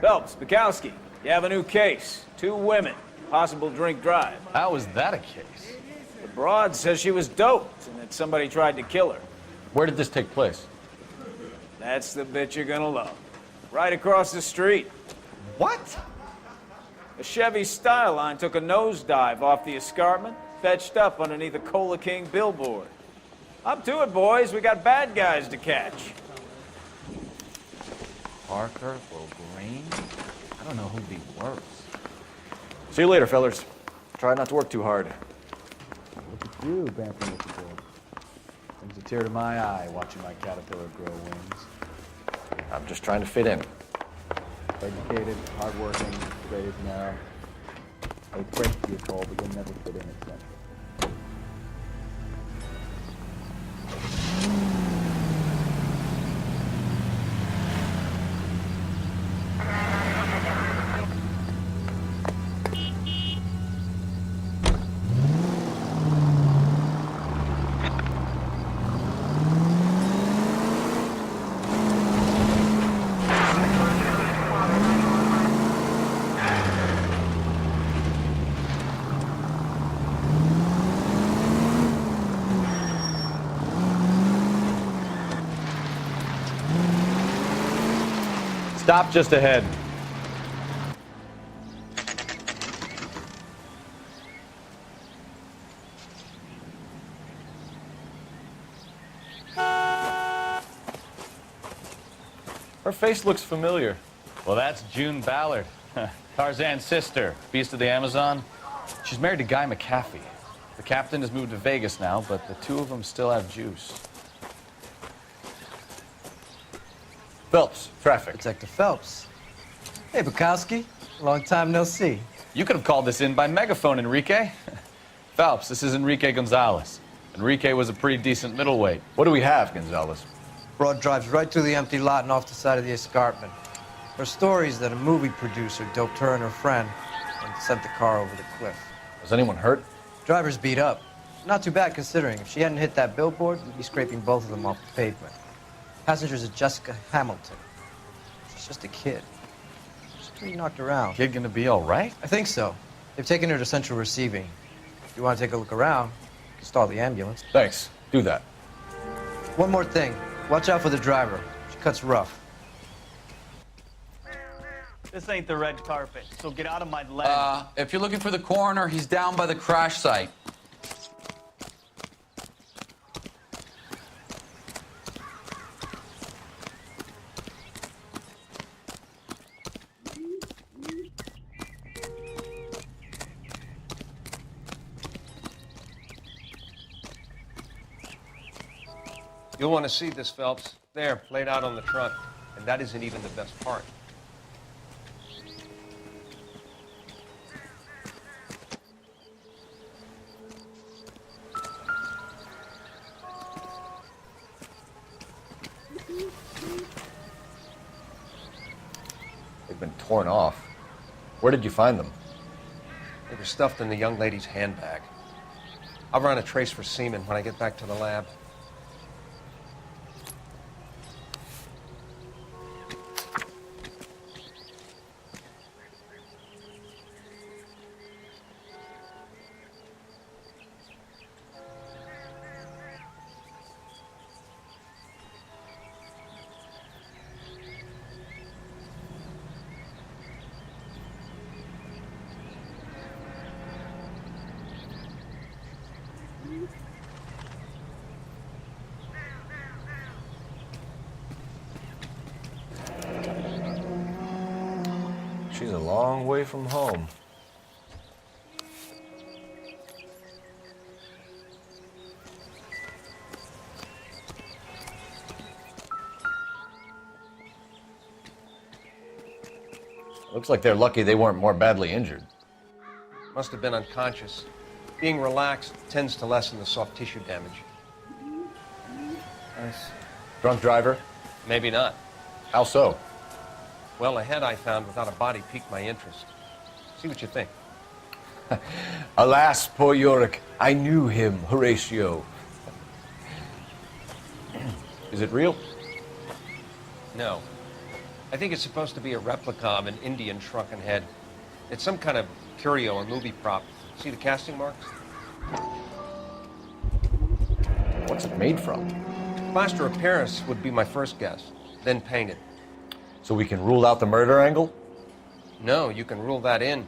Phelps, Bukowski, you have a new case. 2 women, possible drink drive. How is that a case? The broad says she was doped and that somebody tried to kill her. Where did this take place? That's the bit you're gonna love. Right across the street. What? A Chevy Styline took a nosedive off the escarpment, fetched up underneath a Cola King billboard. Up to it, boys. We got bad guys to catch. Parker or Green? I don't know who'd be worse. See you later, fellas. Try not to work too hard. Look at you, bouncing with the board. Brings a tear to my eye watching my caterpillar grow wings. I'm just trying to fit in. Educated, hardworking, straight as an arrow. I would break to your call, but you'll never fit in it, son. Stop just ahead. Her face looks familiar. Well, that's June Ballard, Tarzan's sister, beast of the Amazon. She's married to Guy McAfee. The captain has moved to Vegas now, but the 2 of them still have juice. Phelps, traffic. Detective Phelps. Hey, Bukowski. Long time no see. You could have called this in by megaphone, Enrique. Phelps, this is Enrique Gonzalez. Enrique was a pretty decent middleweight. What do we have, Gonzalez? Broad drives right through the empty lot and off the side of the escarpment. Her stories that a movie producer doped her and her friend and sent the car over the cliff. Was anyone hurt? Driver's beat up. Not too bad considering. If she hadn't hit that billboard, we'd be scraping both of them off the pavement. Passengers are Jessica Hamilton. She's just a kid. She's pretty knocked around. Kid gonna be all right? I think so. They've taken her to central receiving. If you want to take a look around, you can stall the ambulance. Thanks. Do that. One more thing. Watch out for the driver. She cuts rough. This ain't the red carpet, so get out of my lane. If you're looking for the coroner, he's down by the crash site. You'll want to see this, Phelps. There, laid out on the trunk. And that isn't even the best part. They've been torn off. Where did you find them? They were stuffed in the young lady's handbag. I'll run a trace for semen when I get back to the lab. She's a long way from home. Looks like they're lucky they weren't more badly injured. Must have been unconscious. Being relaxed tends to lessen the soft tissue damage. Nice. Drunk driver? Maybe not. How so? Well, a head I found without a body piqued my interest. See what you think. Alas, poor Yorick. I knew him, Horatio. Is it real? No. I think it's supposed to be a replica of an Indian shrunken head. It's some kind of curio or movie prop. See the casting marks? What's it made from? Plaster of Paris would be my first guess, then painted. So we can rule out the murder angle? No, you can rule that in.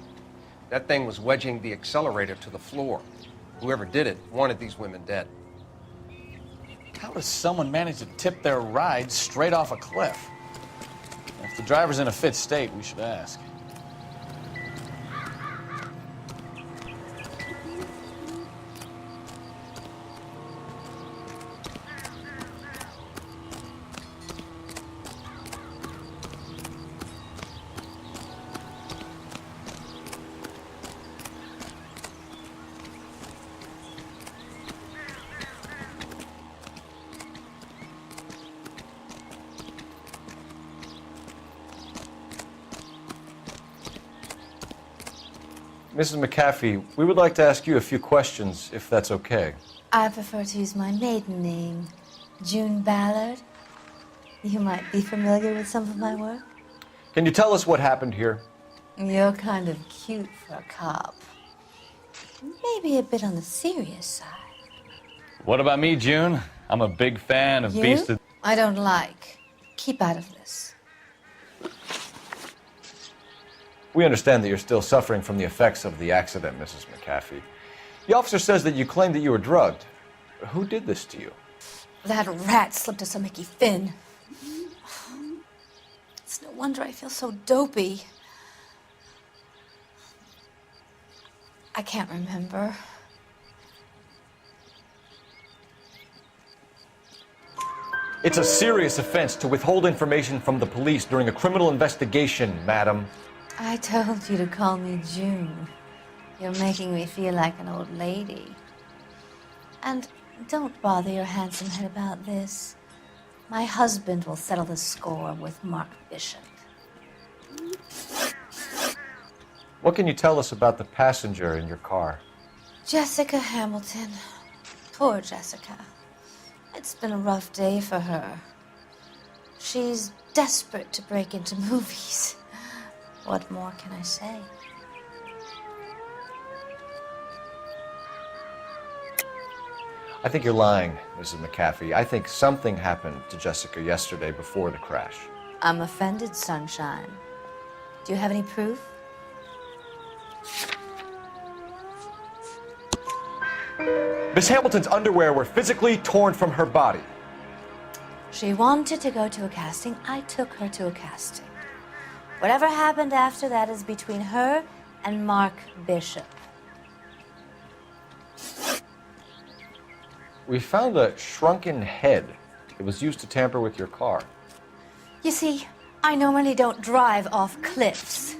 That thing was wedging the accelerator to the floor. Whoever did it wanted these women dead. How does someone manage to tip their ride straight off a cliff? If the driver's in a fit state, we should ask. Mrs. McAfee, we would like to ask you a few questions, if that's okay. I prefer to use my maiden name, June Ballard. You might be familiar with some of my work. Can you tell us what happened here? You're kind of cute for a cop. Maybe a bit on the serious side. What about me, June? I'm a big fan of You? Beast of... I don't like. Keep out of this. We understand that you're still suffering from the effects of the accident, Mrs. McAfee. The officer says that you claimed that you were drugged. Who did this to you? That rat slipped us a Mickey Finn. It's no wonder I feel so dopey. I can't remember. It's a serious offense to withhold information from the police during a criminal investigation, madam. I told you to call me June. You're making me feel like an old lady. And don't bother your handsome head about this. My husband will settle the score with Mark Bishop. What can you tell us about the passenger in your car? Jessica Hamilton. Poor Jessica. It's been a rough day for her. She's desperate to break into movies. What more can I say? I think you're lying, Mrs. McAfee. I think something happened to Jessica yesterday before the crash. I'm offended, Sunshine. Do you have any proof? Miss Hamilton's underwear were physically torn from her body. She wanted to go to a casting. I took her to a casting. Whatever happened after that is between her and Mark Bishop. We found a shrunken head. It was used to tamper with your car. You see, I normally don't drive off cliffs.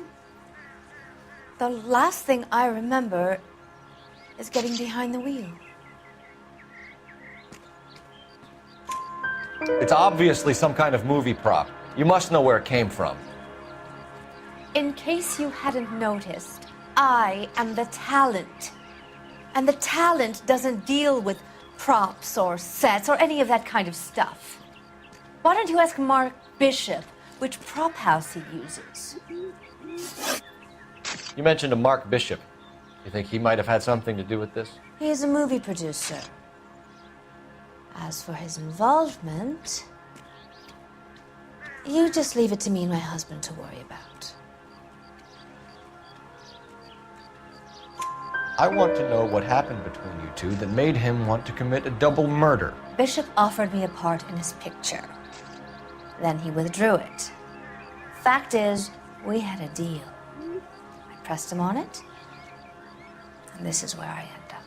The last thing I remember is getting behind the wheel. It's obviously some kind of movie prop. You must know where it came from. In case you hadn't noticed, I am the talent. And the talent doesn't deal with props or sets or any of that kind of stuff. Why don't you ask Mark Bishop which prop house he uses? You mentioned a Mark Bishop. You think he might have had something to do with this? He's a movie producer. As for his involvement, you just leave it to me and my husband to worry about. I want to know what happened between you two that made him want to commit a double murder. Bishop offered me a part in his picture. Then he withdrew it. Fact is, we had a deal. I pressed him on it, and this is where I end up.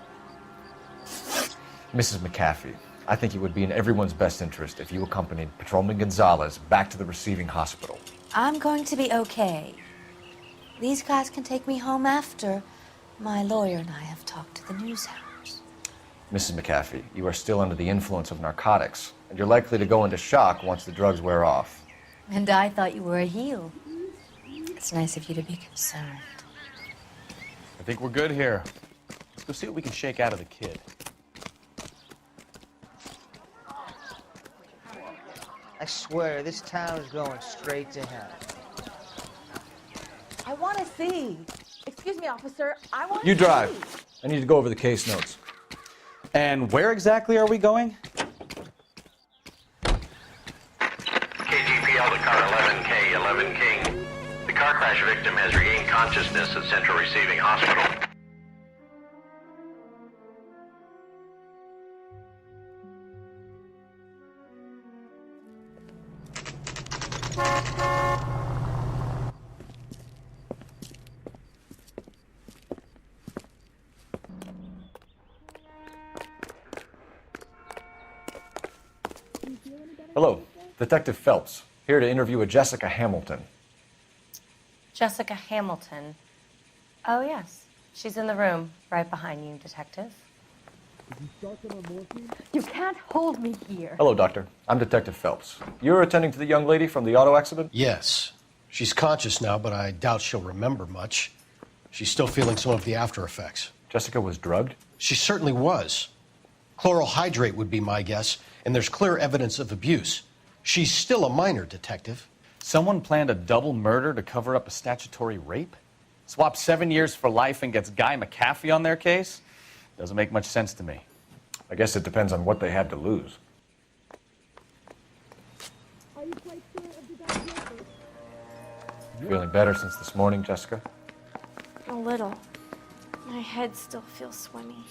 Mrs. McAfee, I think it would be in everyone's best interest if you accompanied Patrolman Gonzalez back to the receiving hospital. I'm going to be okay. These guys can take me home after my lawyer and I have talked to the news hounds. Mrs. McAfee, you are still under the influence of narcotics, and you're likely to go into shock once the drugs wear off. And I thought you were a heel. It's nice of you to be concerned. I think we're good here. Let's go see what we can shake out of the kid. I swear swear this town is going straight to hell. I want to see. Excuse me, officer. I want to You drive. I need to go over the case notes. And where exactly are we going? KGPL to car 11K, 11 King. The car crash victim has regained consciousness at Central Receiving Hospital. Hello, Detective Phelps, here to interview a Jessica Hamilton. Jessica Hamilton. Oh, yes. She's in the room, right behind you, Detective. You can't hold me here. Hello, Doctor. I'm Detective Phelps. You're attending to the young lady from the auto accident? Yes. She's conscious now, but I doubt she'll remember much. She's still feeling some of the after effects. Jessica was drugged? She certainly was. Chloral hydrate would be my guess, and there's clear evidence of abuse. She's still a minor, Detective. Someone planned a double murder to cover up a statutory rape? Swap 7 years for life and gets Guy McAfee on their case? Doesn't make much sense to me. I guess it depends on what they had to lose. Feeling better since this morning, Jessica? A little. My head still feels swimmy.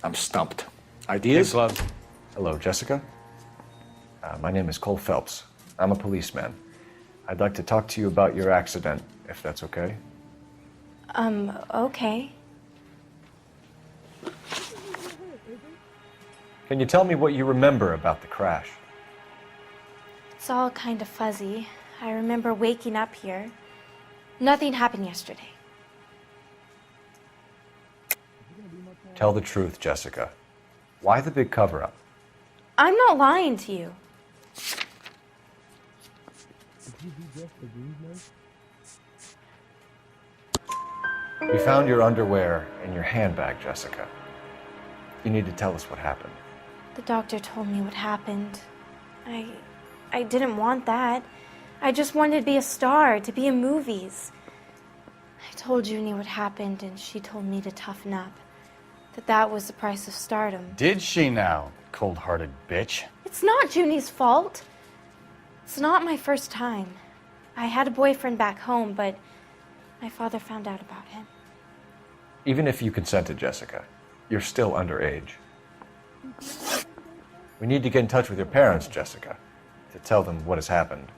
I'm stumped. Ideas? Kid gloves. Hello, Jessica. My name is Cole Phelps. I'm a policeman. I'd like to talk to you about your accident, if that's okay. Okay. Can you tell me what you remember about the crash? It's all kind of fuzzy. I remember waking up here. Nothing happened yesterday. Tell the truth, Jessica. Why the big cover-up? I'm not lying to you. We found your underwear in your handbag, Jessica. You need to tell us what happened. The doctor told me what happened. I didn't want that. I just wanted to be a star, to be in movies. I told Junie what happened, and she told me to toughen up. That was the price of stardom. Did she now, cold-hearted bitch? It's not Junie's fault. It's not my first time. I had a boyfriend back home, but my father found out about him. Even if you consented, Jessica, you're still underage. We need to get in touch with your parents, Jessica, to tell them what has happened.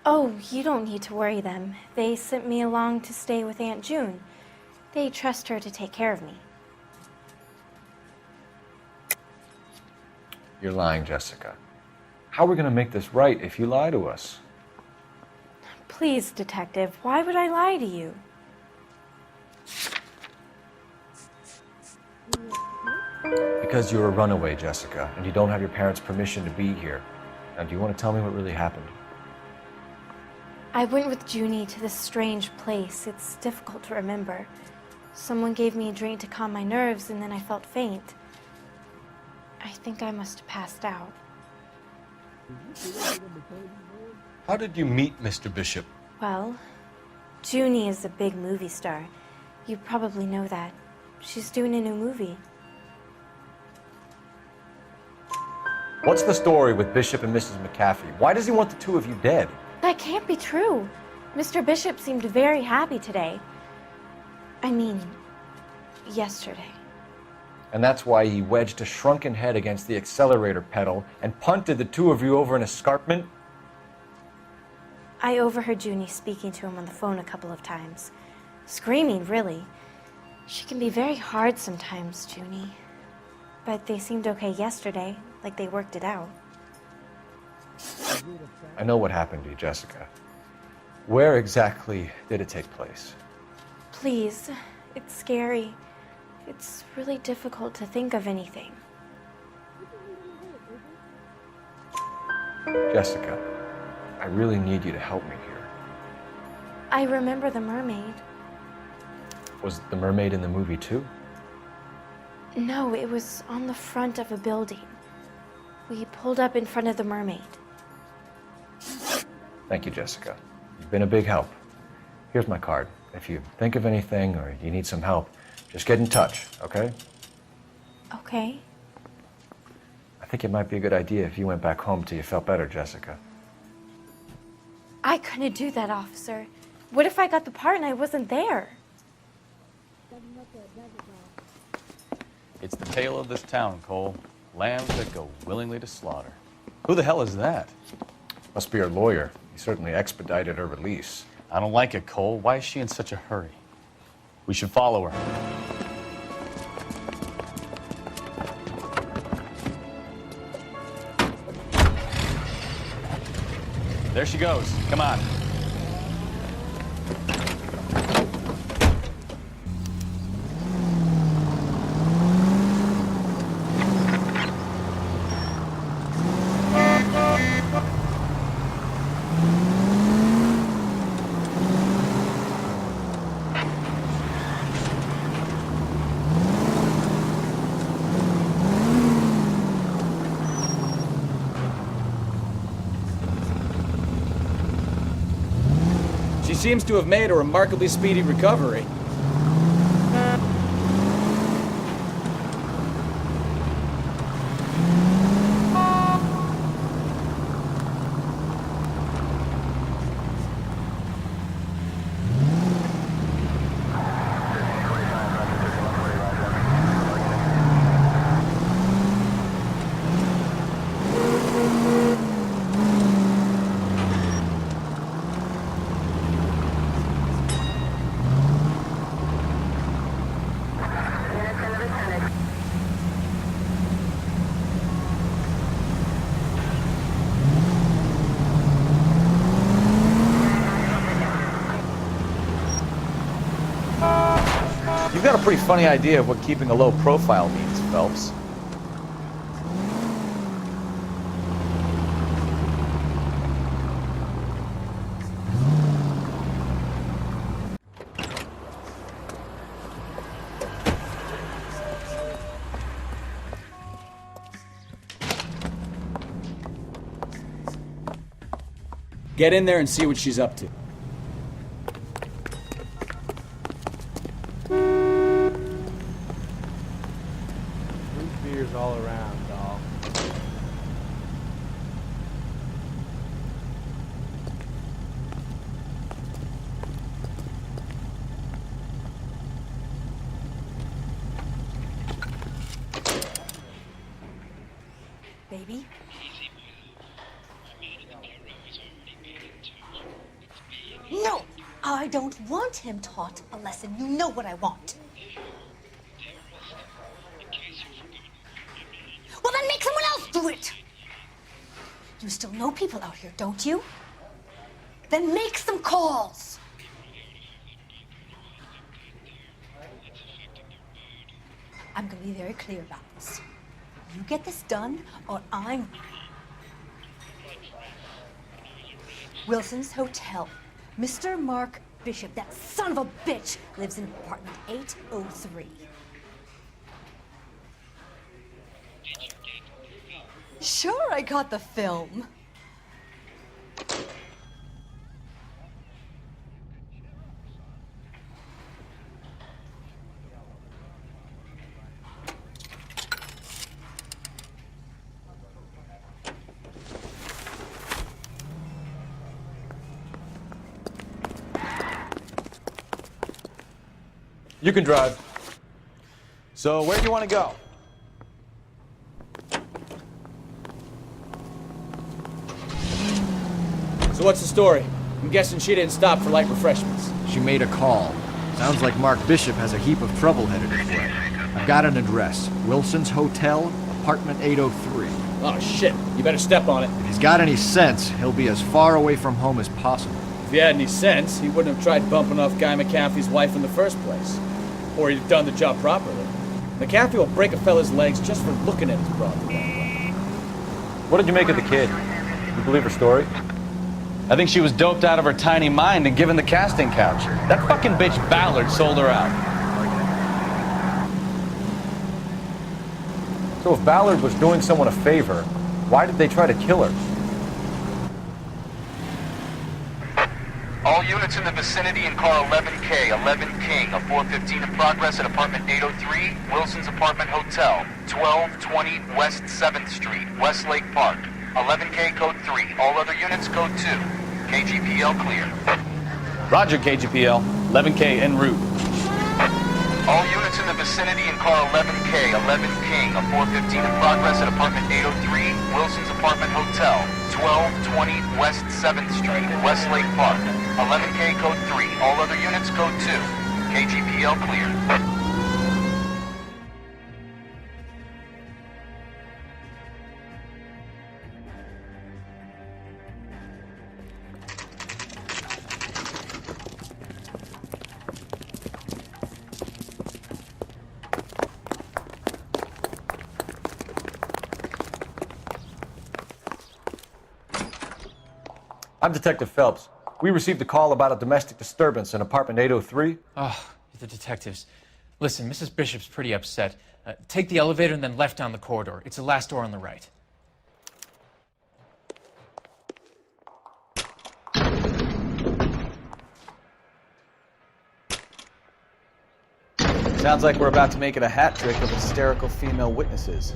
Oh, you don't need to worry them. They sent me along to stay with Aunt June. They trust her to take care of me. You're lying, Jessica. How are we going to make this right if you lie to us? Please, Detective, why would I lie to you? Because you're a runaway, Jessica, and you don't have your parents' permission to be here. Now, do you want to tell me what really happened? I went with Junie to this strange place. It's difficult to remember. Someone gave me a drink to calm my nerves, and then I felt faint. I think I must have passed out. How did you meet Mr. Bishop? Well, Junie is a big movie star. You probably know that. She's doing a new movie. What's the story with Bishop and Mrs. McAfee? Why does he want the two of you dead? That can't be true. Mr. Bishop seemed very happy today. I mean, yesterday. And that's why he wedged a shrunken head against the accelerator pedal and punted the two of you over an escarpment? I overheard Junie speaking to him on the phone a couple of times. Screaming, really. She can be very hard sometimes, Junie. But they seemed okay yesterday, like they worked it out. I know what happened to you, Jessica. Where exactly did it take place? Please, it's scary. It's really difficult to think of anything. Jessica, I really need you to help me here. I remember the mermaid. Was the mermaid in the movie too? No, it was on the front of a building. We pulled up in front of the mermaid. Thank you, Jessica. You've been a big help. Here's my card. If you think of anything or you need some help, just get in touch, okay? Okay. I think it might be a good idea if you went back home till you felt better, Jessica. I couldn't do that, officer. What if I got the part and I wasn't there? It's the tale of this town, Cole. Lambs that go willingly to slaughter. Who the hell is that? Must be her lawyer. He certainly expedited her release. I don't like it, Cole. Why is she in such a hurry? We should follow her. There she goes. Come on. She seems to have made a remarkably speedy recovery. You've got a pretty funny idea of what keeping a low profile means, Phelps. Get in there and see what she's up to. Beers all around, doll. Baby? No! I don't want him taught a lesson. You know what I want. Well, then make someone else do it! You still know people out here, don't you? Then make some calls! I'm gonna be very clear about this. You get this done, or I'm... Wilson's Hotel. Mr. Mark Bishop, that son of a bitch, lives in apartment 803. Sure, I got the film. You can drive. So where do you want to go? So what's the story? I'm guessing she didn't stop for light refreshments. She made a call. Sounds like Mark Bishop has a heap of trouble headed his way. I've got an address. Wilson's Hotel, apartment 803. Oh, shit. You better step on it. If he's got any sense, he'll be as far away from home as possible. If he had any sense, he wouldn't have tried bumping off Guy McAfee's wife in the first place. Or he'd have done the job properly. McAfee will break a fella's legs just for looking at his property. What did you make of the kid? You believe her story? I think she was doped out of her tiny mind and given the casting couch. That fucking bitch Ballard sold her out. So if Ballard was doing someone a favor, why did they try to kill her? All units in the vicinity in car 11K, 11 King, a 415 in progress at apartment 803, Wilson's Apartment Hotel, 1220 West 7th Street, Westlake Park. 11K code 3, all other units code 2. KGPL clear. Roger, KGPL. 11K en route. All units in the vicinity in car 11K, 11 King, a 415 in progress at apartment 803, Wilson's Apartment Hotel, 1220 West 7th Street, Westlake Park. 11K code 3, all other units code 2. KGPL clear. I'm Detective Phelps. We received a call about a domestic disturbance in apartment 803. Oh, the detectives. Listen, Mrs. Bishop's pretty upset. Take the elevator and then left down the corridor. It's the last door on the right. Sounds like we're about to make it a hat trick of hysterical female witnesses.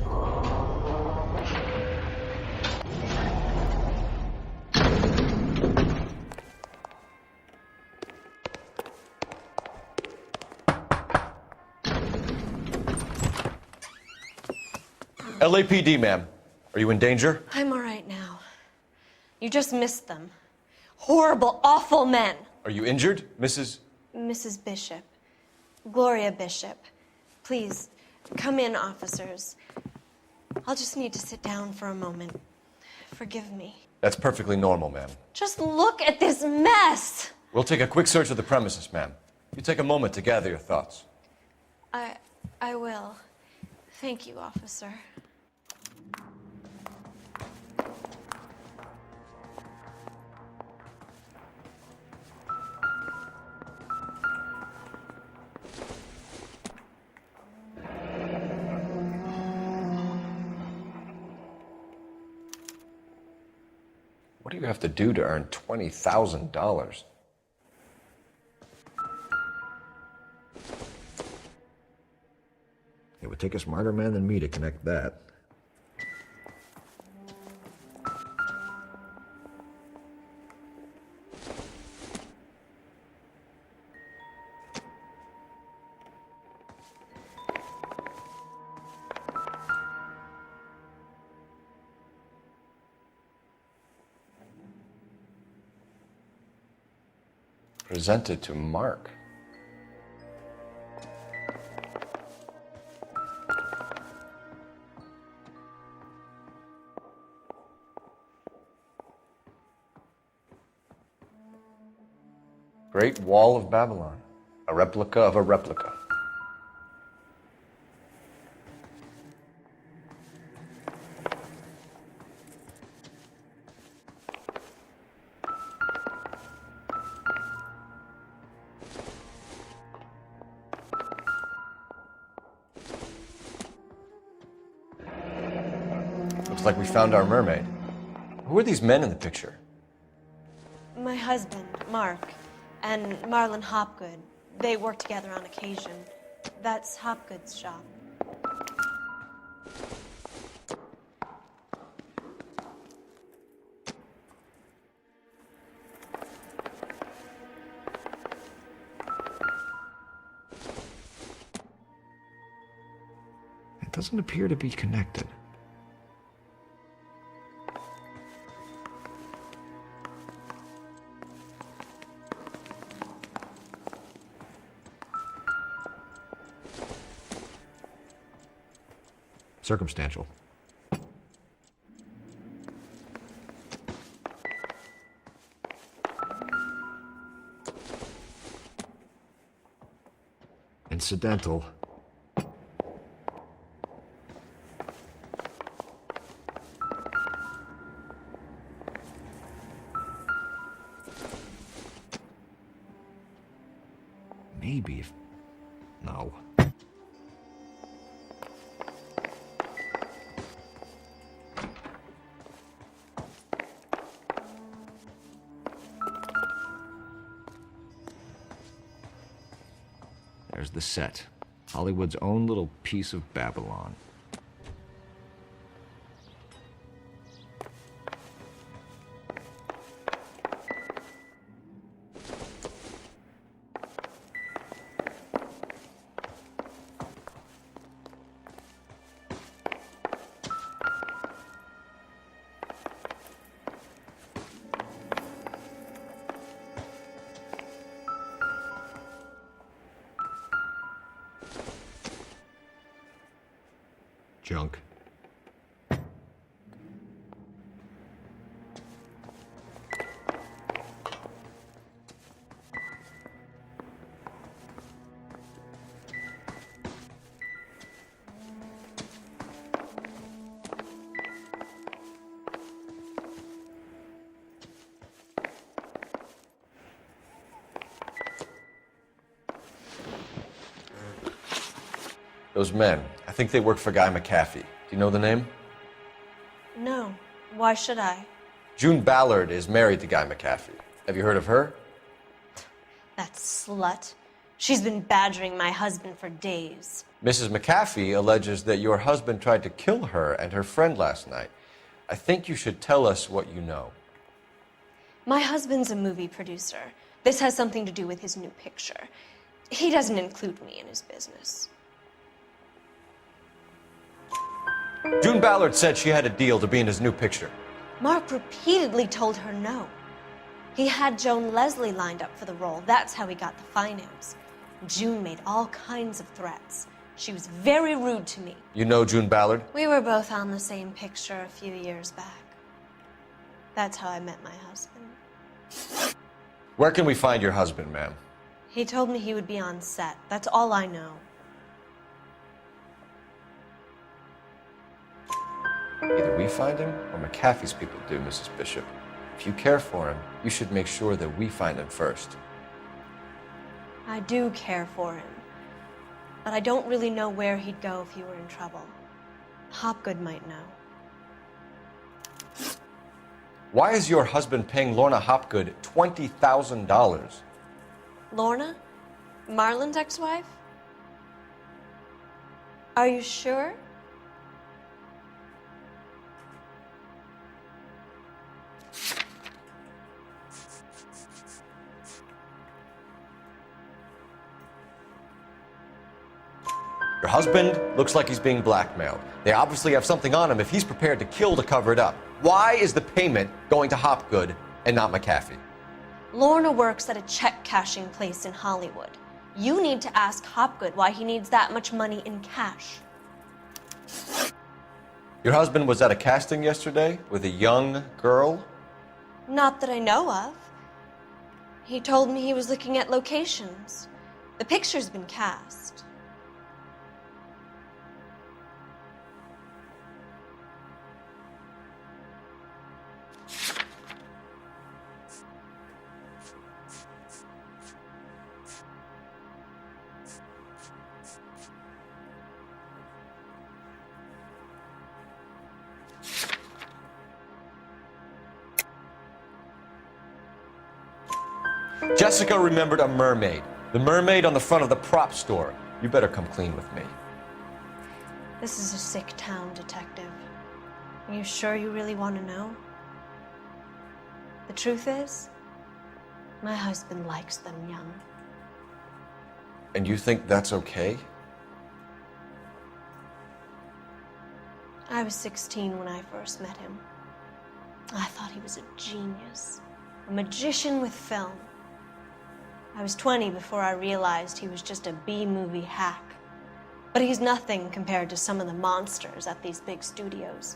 LAPD, ma'am. Are you in danger? I'm all right now. You just missed them. Horrible, awful men. Are you injured, Mrs. Mrs. Bishop. Gloria Bishop. Please, come in, officers. I'll just need to sit down for a moment. Forgive me. That's perfectly normal, ma'am. Just look at this mess! We'll take a quick search of the premises, ma'am. You take a moment to gather your thoughts. I will. Thank you, officer. What do you have to do to earn $20,000? It would take a smarter man than me to connect that. Presented to Mark. Great Wall of Babylon, a replica of a replica. Looks like we found our mermaid. Who are these men in the picture? My husband, Mark, and Marlon Hopgood. They work together on occasion. That's Hopgood's shop. It doesn't appear to be connected. Circumstantial. Incidental. maybe if... No. There's the set. Hollywood's own little piece of Babylon. Junk. Those men, I think they work for Guy McAfee. Do you know the name? No. Why should I? June Ballard is married to Guy McAfee. Have you heard of her? That slut. She's been badgering my husband for days. Mrs. McAfee alleges that your husband tried to kill her and her friend last night. I think you should tell us what you know. My husband's a movie producer. This has something to do with his new picture. He doesn't include me in his business. June Ballard said she had a deal to be in his new picture. Mark repeatedly told her no. He had Joan Leslie lined up for the role. That's how he got the finance. June made all kinds of threats. She was very rude to me. You know June Ballard? We were both on the same picture a few years back. That's how I met my husband. Where can we find your husband, ma'am? He told me he would be on set. That's all I know. Either we find him or McAfee's people do, Mrs. Bishop. If you care for him, you should make sure that we find him first. I do care for him, but I don't really know where he'd go if he were in trouble. Hopgood might know. Why is your husband paying Lorna Hopgood $20,000? Lorna? Marlon's ex-wife? Are you sure? Your husband looks like he's being blackmailed. They obviously have something on him if he's prepared to kill to cover it up. Why is the payment going to Hopgood and not McAfee? Lorna works at a check-cashing place in Hollywood. You need to ask Hopgood why he needs that much money in cash. Your husband was at a casting yesterday with a young girl? Not that I know of. He told me he was looking at locations. The picture's been cast. Jessica remembered a mermaid. The mermaid on the front of the prop store. You better come clean with me. This is a sick town, Detective. Are you sure you really want to know? The truth is, my husband likes them young. And you think that's okay? I was 16 when I first met him. I thought he was a genius, a magician with film. I was 20 before I realized he was just a B-movie hack. But he's nothing compared to some of the monsters at these big studios.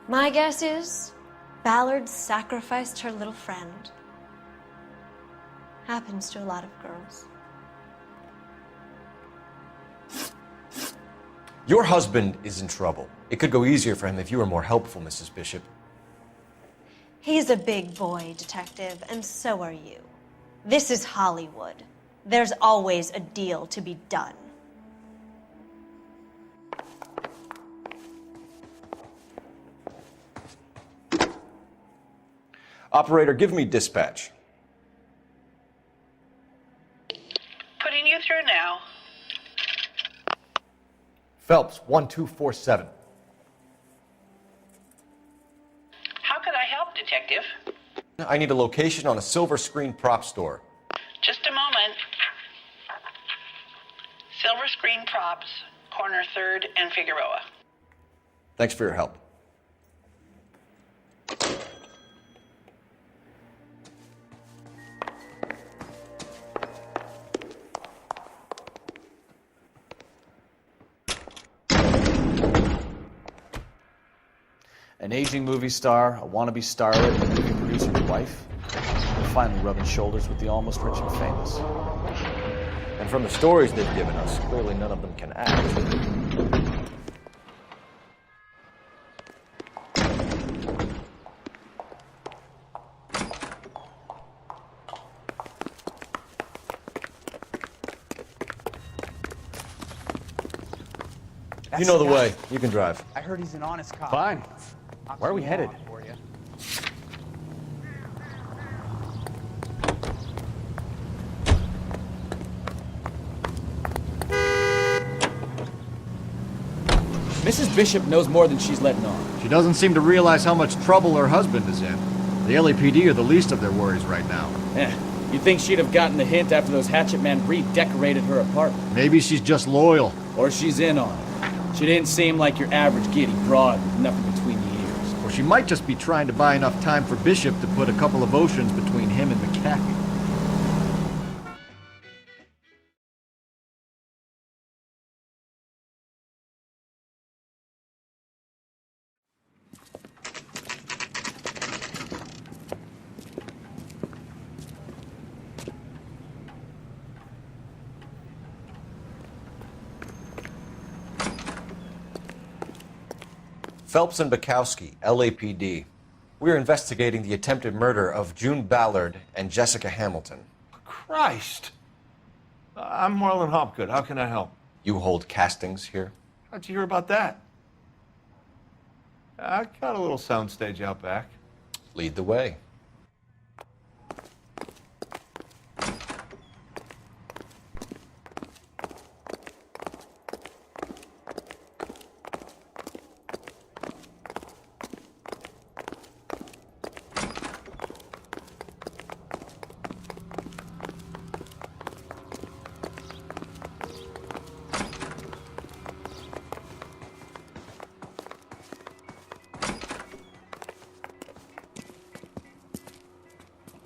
My guess is Ballard sacrificed her little friend. Happens to a lot of girls. Your husband is in trouble. It could go easier for him if you were more helpful, Mrs. Bishop. He's a big boy, Detective, and so are you. This is Hollywood. There's always a deal to be done. Operator, give me dispatch. Putting you through now. Phelps, 1247. How can I help, Detective? I need a location on a silver screen prop store. Just a moment. Silver Screen Props, corner 3rd and Figueroa. Thanks for your help. An aging movie star, a wannabe starlet, and a movie producer's wife. They're finally rubbing shoulders with the almost rich and famous. And from the stories they've given us, clearly none of them can act. You know the way. You can drive. I heard he's an honest cop. Fine. Where are we headed? For you. Mrs. Bishop knows more than she's letting on. She doesn't seem to realize how much trouble her husband is in. The LAPD are the least of their worries right now. You'd think she'd have gotten the hint after those hatchet men redecorated her apartment. Maybe she's just loyal. Or she's in on it. She didn't seem like your average giddy broad with nothing between the ears. Or she might just be trying to buy enough time for Bishop to put a couple of oceans between him and McCaffrey. Phelps and Bukowski, LAPD. We're investigating the attempted murder of June Ballard and Jessica Hamilton. Christ! I'm Marlon Hopgood. How can I help? You hold castings here? How'd you hear about that? I got a little soundstage out back. Lead the way.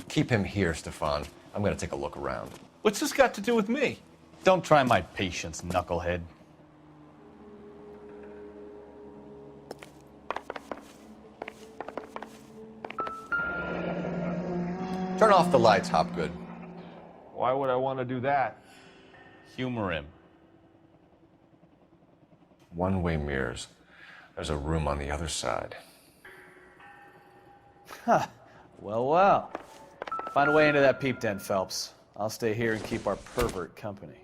Keep him here, Stefan. I'm gonna take a look around. What's this got to do with me? Don't try my patience, knucklehead. Turn off the lights, Hopgood. Why would I want to do that? Humor him. One-way mirrors. There's a room on the other side. Huh. Well, well. Find a way into that peep den, Phelps. I'll stay here and keep our pervert company.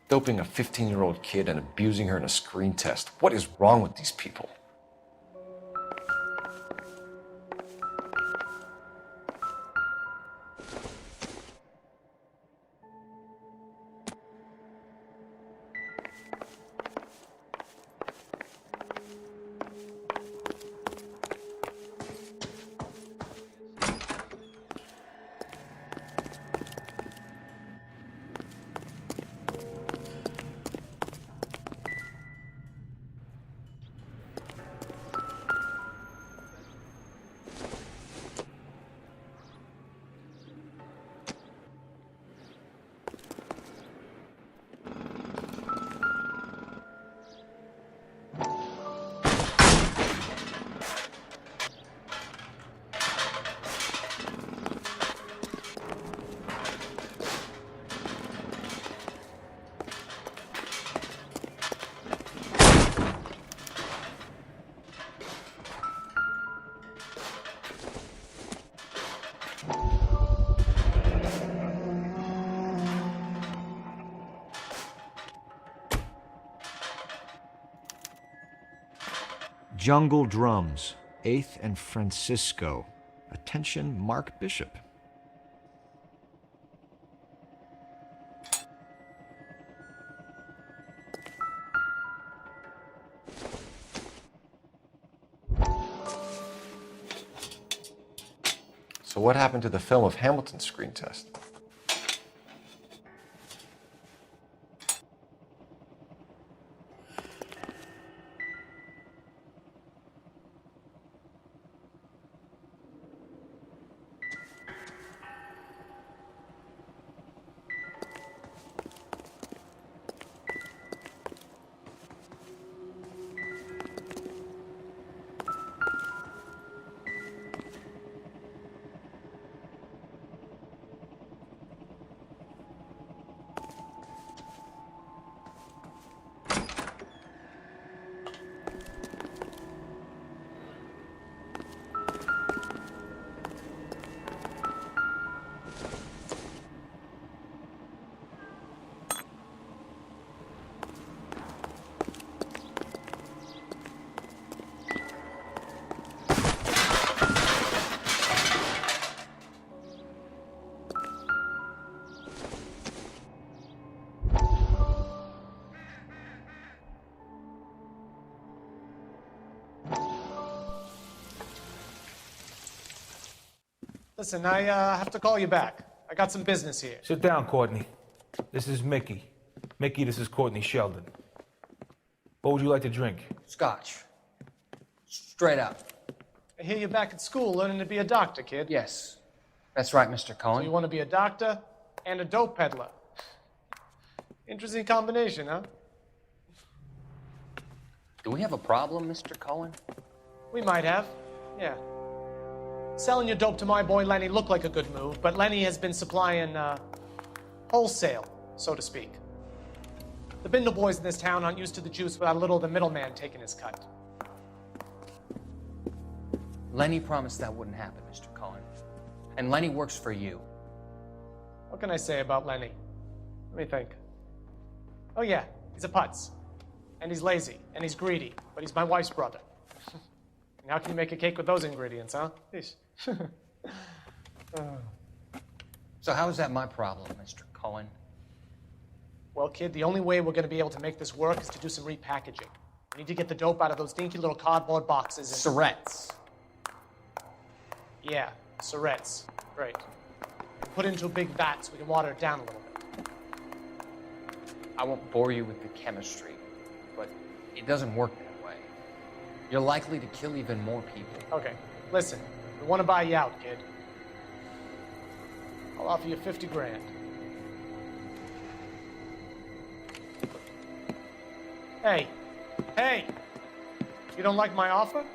Doping a 15-year-old kid and abusing her in a screen test. What is wrong with these people? Jungle Drums, 8th and Francisco. Attention, Mark Bishop. So what happened to the film of Hamilton's screen test? Listen, I have to call you back. I got some business here. Sit down, Courtney. This is Mickey. Mickey, this is Courtney Sheldon. What would you like to drink? Scotch. Straight up. I hear you're back at school learning to be a doctor, kid. Yes. That's right, Mr. Cohen. So you want to be a doctor and a dope peddler. Interesting combination, huh? Do we have a problem, Mr. Cohen? We might have, yeah. Selling your dope to my boy Lenny looked like a good move, but Lenny has been supplying, wholesale, so to speak. The Bindle boys in this town aren't used to the juice without a little of the middleman taking his cut. Lenny promised that wouldn't happen, Mr. Cohen. And Lenny works for you. What can I say about Lenny? Let me think. Oh yeah, he's a putz. And he's lazy, and he's greedy, but he's my wife's brother. And how can you make a cake with those ingredients, huh? Yeesh. So how is that my problem, Mr. Cohen? Well, kid, the only way we're going to be able to make this work is to do some repackaging. We need to get the dope out of those dinky little cardboard boxes and... Surrettes. Yeah, Surrettes. Right. And put it into a big vat so we can water it down a little bit. I won't bore you with the chemistry, but it doesn't work that way. You're likely to kill even more people. Okay, listen. We want to buy you out, kid. I'll offer you 50 grand. Hey. Hey! You don't like my offer?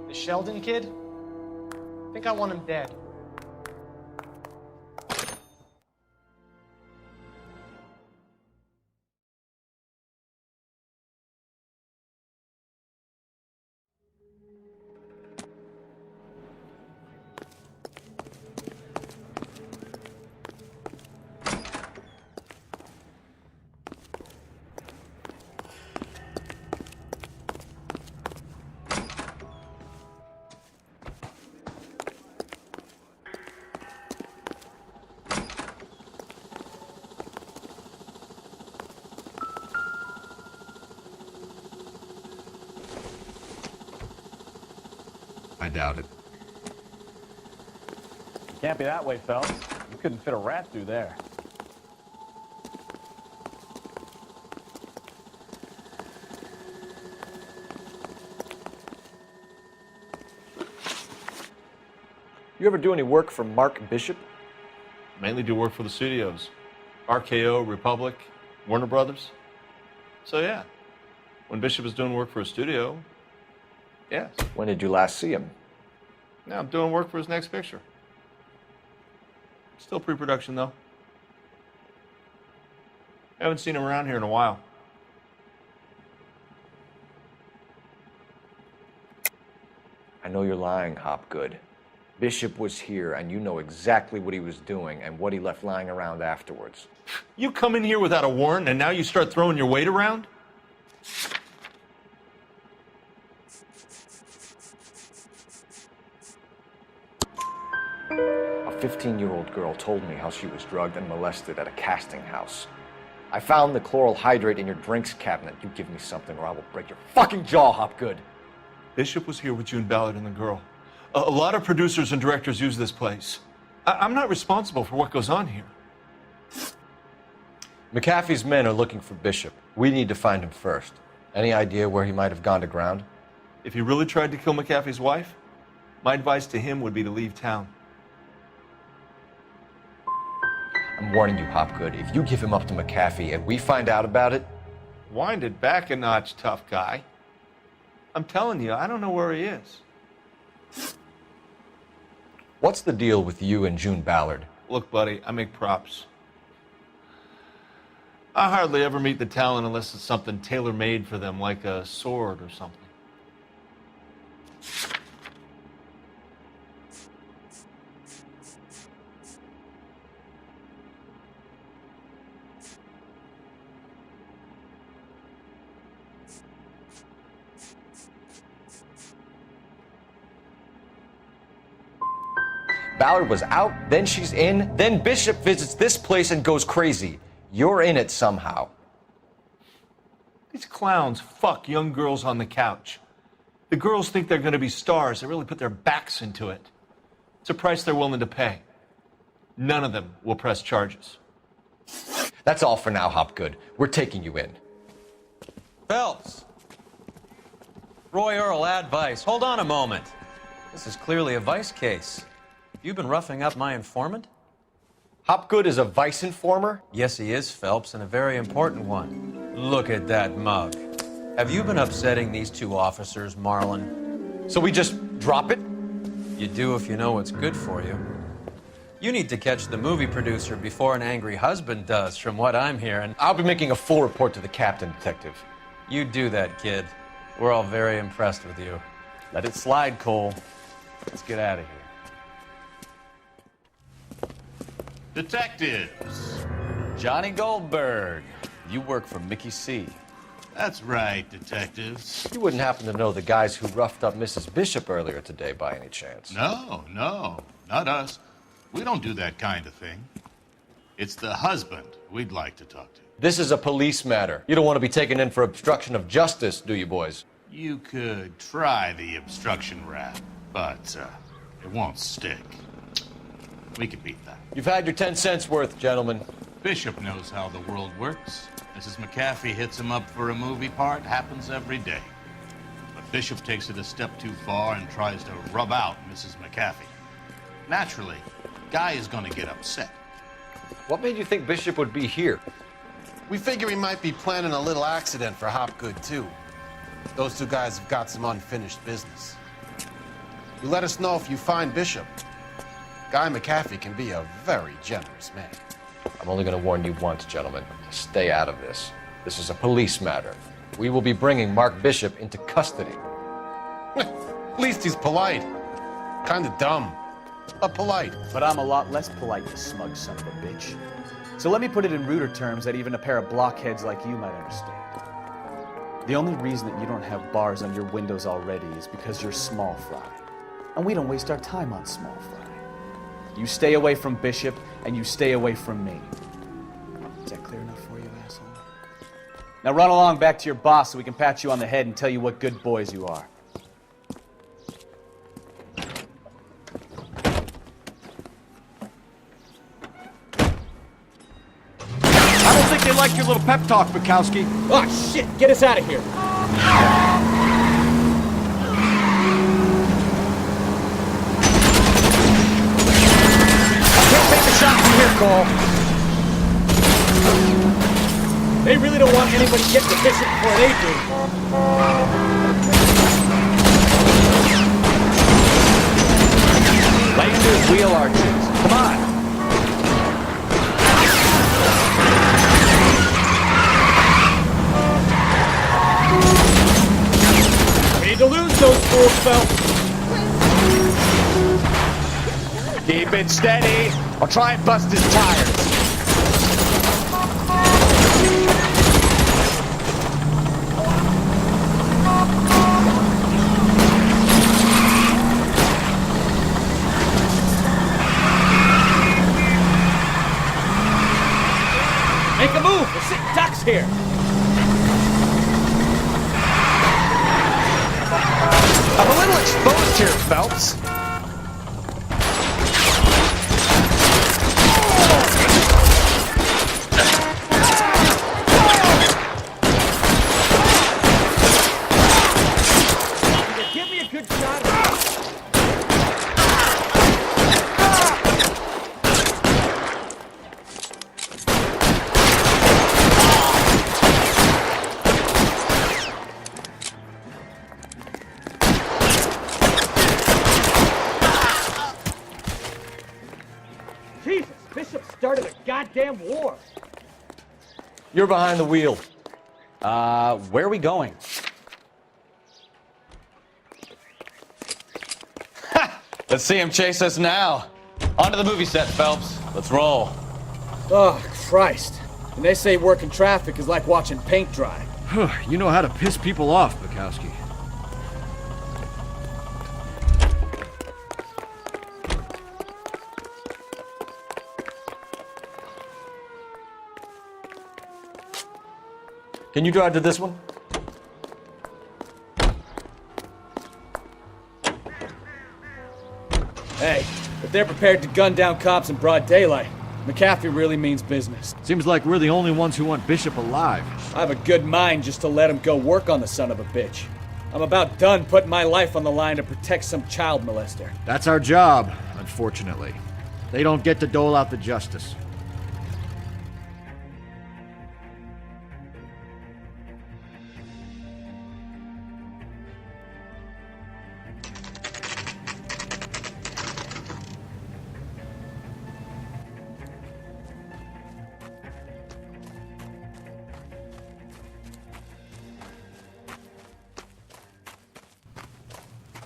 The Sheldon kid? I think I want him dead. I doubt it. It can't be that way, Phelps. You couldn't fit a rat through there. You ever do any work for Mark Bishop? Mainly do work for the studios. RKO, Republic, Warner Brothers. So yeah, when Bishop is doing work for a studio, yes. When did you last see him? Now I'm doing work for his next picture. Still pre-production though. Haven't seen him around here in a while. I know you're lying, Hopgood. Bishop was here, and you know exactly what he was doing and what he left lying around afterwards. You come in here without a warrant, and now you start throwing your weight around? A 15-year-old girl told me how she was drugged and molested at a casting house. I found the chloral hydrate in your drinks cabinet. You give me something or I will break your fucking jaw, Hopgood. Bishop was here with June Ballard and the girl. A lot of producers and directors use this place. I'm not responsible for what goes on here. McAfee's men are looking for Bishop. We need to find him first. Any idea where he might have gone to ground? If he really tried to kill McAfee's wife, my advice to him would be to leave town. I'm warning you, Hopgood. If you give him up to McAfee and we find out about it... Wind it back a notch, tough guy. I'm telling you, I don't know where he is. What's the deal with you and June Ballard? Look, buddy, I make props. I hardly ever meet the talent unless it's something tailor-made for them, like a sword or something. Ballard was out, then she's in, then Bishop visits this place and goes crazy. You're in it somehow. These clowns fuck young girls on the couch. The girls think they're going to be stars. They really put their backs into it. It's a price they're willing to pay. None of them will press charges. That's all for now, Hopgood. We're taking you in. Phelps! Roy Earl, advice. Hold on a moment. This is clearly a vice case. You've been roughing up my informant? Hopgood is a vice informer? Yes, he is, Phelps, and a very important one. Look at that mug. Have you been upsetting these two officers, Marlin? So we just drop it? You do if you know what's good for you. You need to catch the movie producer before an angry husband does, from what I'm hearing. I'll be making a full report to the captain, Detective. You do that, kid. We're all very impressed with you. Let it slide, Cole. Let's get out of here. Detectives. Johnny Goldberg. You work for Mickey C. That's right, detectives. You wouldn't happen to know the guys who roughed up Mrs. Bishop earlier today by any chance? No, not us. We don't do that kind of thing. It's the husband we'd like to talk to. This is a police matter. You don't want to be taken in for obstruction of justice, do you, boys? You could try the obstruction rap, but it won't stick. We could beat that. You've had your 10 cents worth, gentlemen. Bishop knows how the world works. Mrs. McAfee hits him up for a movie part. Happens every day. But Bishop takes it a step too far and tries to rub out Mrs. McAfee. Naturally, Guy is going to get upset. What made you think Bishop would be here? We figure he might be planning a little accident for Hopgood, too. Those two guys have got some unfinished business. You let us know if you find Bishop. Guy McAfee can be a very generous man. I'm only going to warn you once, gentlemen. Stay out of this. This is a police matter. We will be bringing Mark Bishop into custody. At least he's polite. Kind of dumb, but polite. But I'm a lot less polite, you smug son of a bitch. So let me put it in ruder terms that even a pair of blockheads like you might understand. The only reason that you don't have bars on your windows already is because you're small fry. And we don't waste our time on small fry. You stay away from Bishop, and you stay away from me. Is that clear enough for you, asshole? Now run along back to your boss so we can pat you on the head and tell you what good boys you are. I don't think they like your little pep talk, Bukowski. Oh, shit! Get us out of here! Take a shot from here, Cole. They really don't want anybody getting to Bishop before they do. Landers, wheel arches. Come on. We need to lose those fools, Phelps. Keep it steady. I'll try and bust his tires. Make a move! We're sitting ducks here! I'm a little exposed here, Phelps. Give me a good shot. Jesus, Bishop started a goddamn war. You're behind the wheel. Where are we going? Let's see him chase us now. Onto the movie set, Phelps. Let's roll. Oh, Christ. And they say working traffic is like watching paint dry. You know how to piss people off, Bukowski. Can you drive to this one? Hey, if they're prepared to gun down cops in broad daylight, McAfee really means business. Seems like we're the only ones who want Bishop alive. I have a good mind just to let him go work on the son of a bitch. I'm about done putting my life on the line to protect some child molester. That's our job, unfortunately. They don't get to dole out the justice.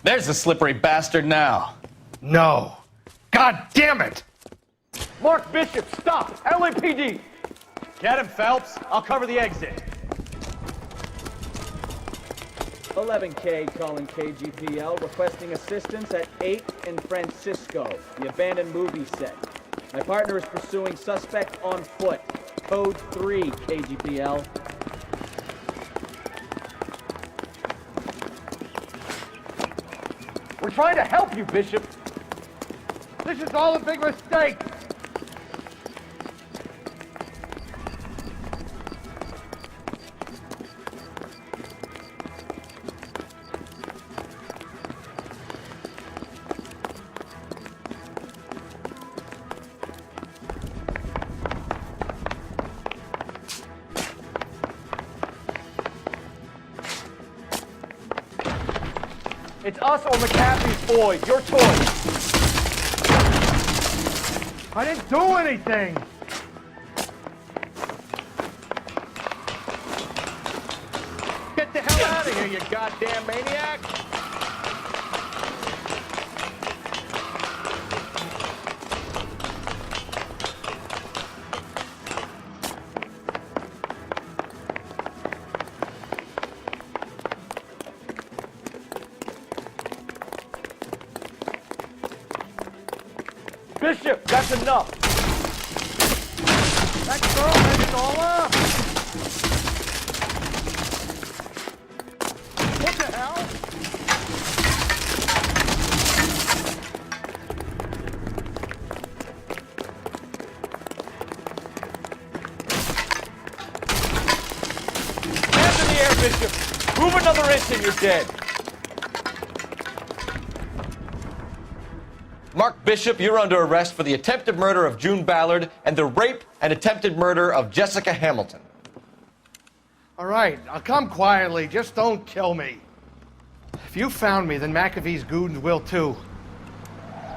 There's the slippery bastard now. No. God damn it! Mark Bishop, stop! LAPD! Get him, Phelps. I'll cover the exit. 11K calling KGPL, requesting assistance at 8 in Francisco, the abandoned movie set. My partner is pursuing suspect on foot. Code 3, KGPL. We're trying to help you, Bishop. This is all a big mistake. It's us or McAfee's boy. Your choice. I didn't do anything. Get the hell out of here, you goddamn maniac! Bishop, that's enough. That girl has it all up. What the hell? Hands in the air, Bishop. Move another inch and you're dead. Mark Bishop, you're under arrest for the attempted murder of June Ballard and the rape and attempted murder of Jessica Hamilton. All right, I'll come quietly. Just don't kill me. If you found me, then McAfee's goons will too.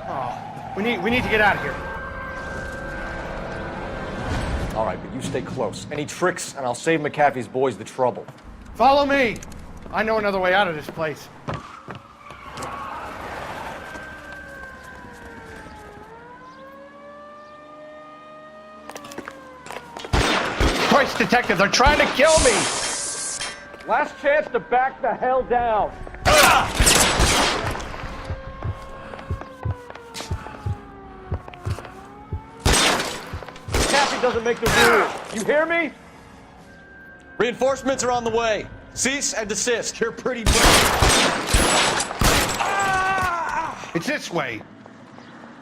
Oh, we need to get out of here. All right, but you stay close. Any tricks, and I'll save McAfee's boys the trouble. Follow me. I know another way out of this place. Christ, detective, they're trying to kill me! Last chance to back the hell down. Kathy doesn't make the rules. You hear me? Reinforcements are on the way. Cease and desist. You're pretty brave. It's this way.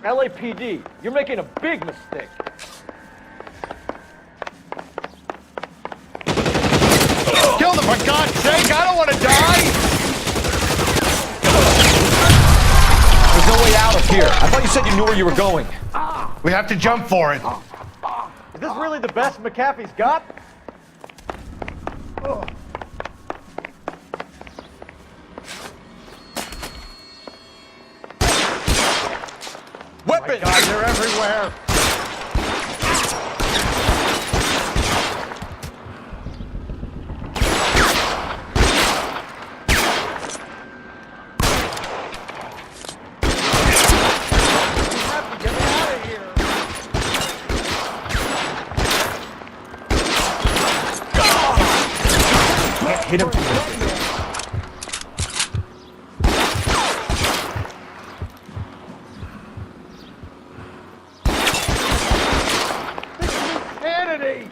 LAPD, you're making a big mistake. Kill them, for God's sake! I don't want to die! There's no way out of here. I thought you said you knew where you were going. We have to jump for it. Is this really the best McAfee's got? Weapons! God, they're everywhere. Hit him. Insanity!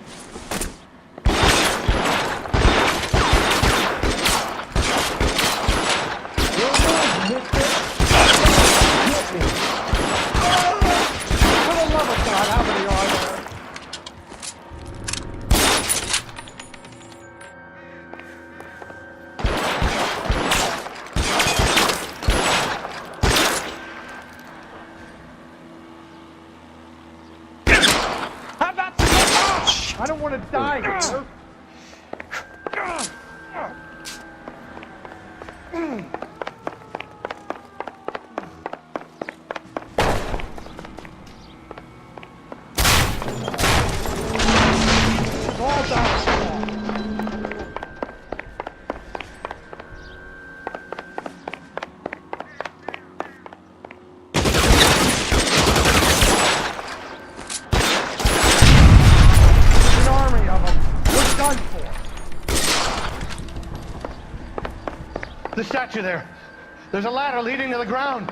For the love of God, how many are there? I don't want to die here. The statue there. There's a ladder leading to the ground.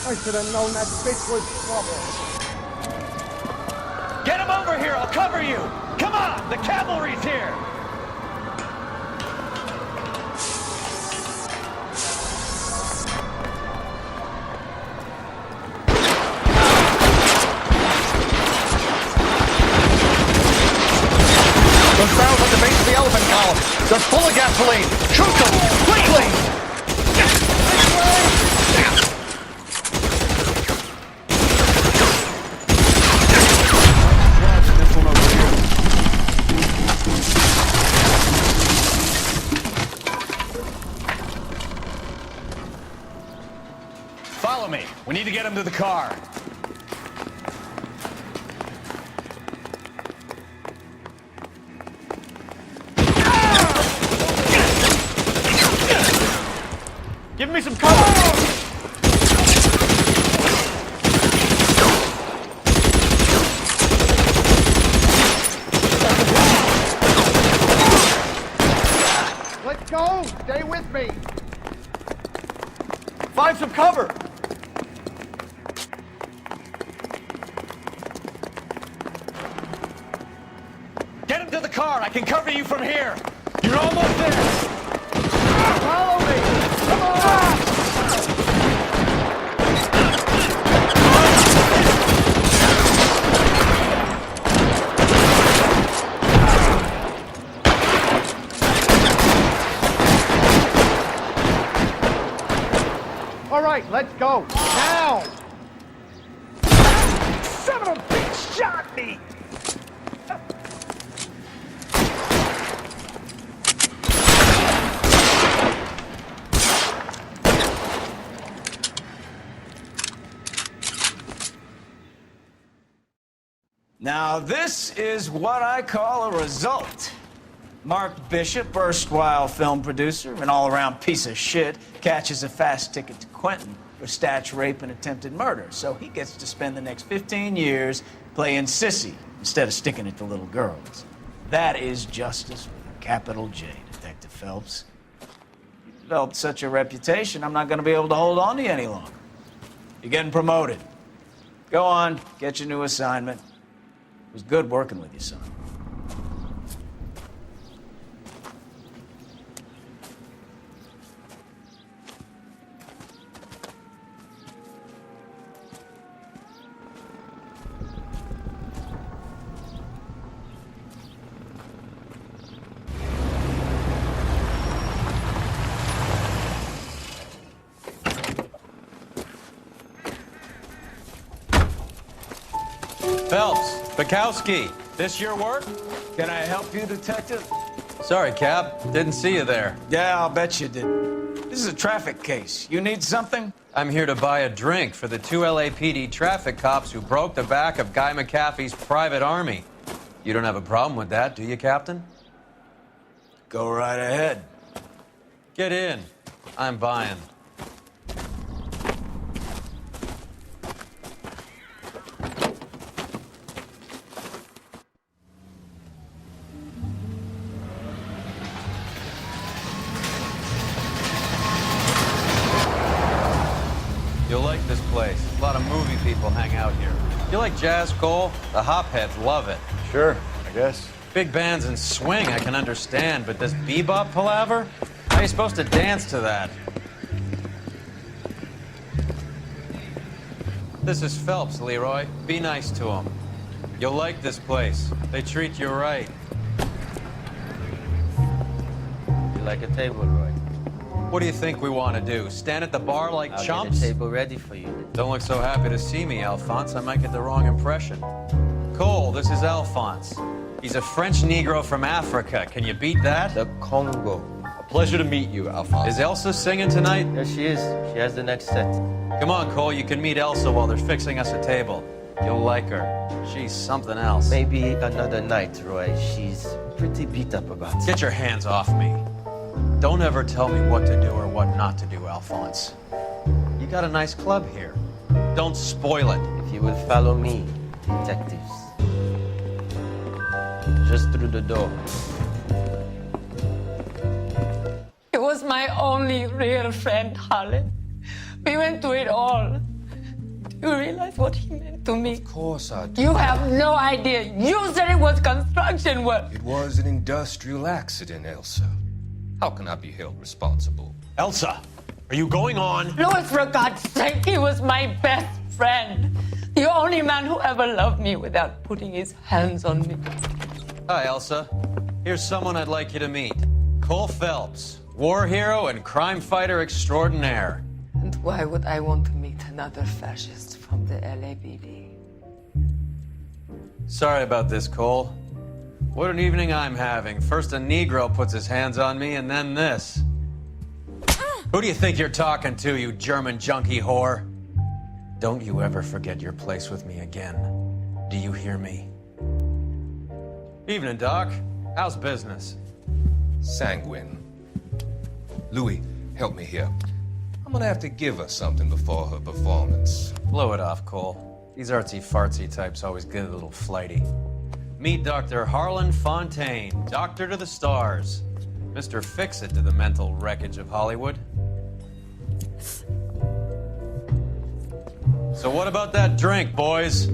I should have known that bitch was trouble. Get him over here! I'll cover you! Come on! The cavalry's here! Those barrels at the base of the elephant column. They're full of gasoline. Shoot them! Quickly! Follow me. We need to get him to the car. Give me some cover! Let's go! Stay with me! Find some cover! Get him to the car! I can cover you from here! You're almost there! Follow me! Come on! All right, let's go. Now! Son of a bitch shot me! Now, this is what I call a result. Mark Bishop, erstwhile film producer, an all-around piece of shit, catches a fast ticket to Quentin for statch rape and attempted murder. So he gets to spend the next 15 years playing sissy instead of sticking it to little girls. That is justice with a capital J, Detective Phelps. You developed such a reputation, I'm not going to be able to hold on to you any longer. You're getting promoted. Go on, get your new assignment. It was good working with you, son. Phelps, Bukowski, this your work? Can I help you, Detective? Sorry, Cap. Didn't see you there. Yeah, I'll bet you did. This is a traffic case. You need something? I'm here to buy a drink for the 2 LAPD traffic cops who broke the back of Guy McAfee's private army. You don't have a problem with that, do you, Captain? Go right ahead. Get in. I'm buying. You'll like this place. A lot of movie people hang out here. You like jazz, Cole? The hopheads love it. Sure, I guess. Big bands and swing I can understand, but this bebop palaver? How are you supposed to dance to that? This is Phelps, Leroy. Be nice to him. You'll like this place. They treat you right. You like a table, Roy? What do you think we want to do? Stand at the bar like I'll chumps? get a table ready for you. Don't look so happy to see me, Alphonse. I might get the wrong impression. Cole, this is Alphonse. He's a French Negro from Africa. Can you beat that? The Congo. A pleasure to meet you, Alphonse. Is Elsa singing tonight? There she is. She has the next set. Come on, Cole. You can meet Elsa while they're fixing us a table. You'll like her. She's something else. Maybe another night, Roy. She's pretty beat up about it. Get your hands off me. Don't ever tell me what to do or what not to do, Alphonse. You got a nice club here. Don't spoil it. If you will follow me, detectives. Just through the door. He was my only real friend, Harlan. We went through it all. Do you realize what he meant to me? Of course I do. You have no idea. You said it was construction work. It was an industrial accident, Elsa. How can I be held responsible? Elsa, are you going on? Louis, for God's sake, he was my best friend. The only man who ever loved me without putting his hands on me. Hi, Elsa. Here's someone I'd like you to meet. Cole Phelps, war hero and crime fighter extraordinaire. And why would I want to meet another fascist from the LAPD? Sorry about this, Cole. What an evening I'm having. First a Negro puts his hands on me, and then this. Who do you think you're talking to, you German junkie whore? Don't you ever forget your place with me again. Do you hear me? Evening, Doc. How's business? Sanguine. Louis, help me here. I'm gonna have to give her something before her performance. Blow it off, Cole. These artsy-fartsy types always get a little flighty. Meet Dr. Harlan Fontaine, doctor to the stars. Mr. Fix-It to the mental wreckage of Hollywood. So what about that drink, boys?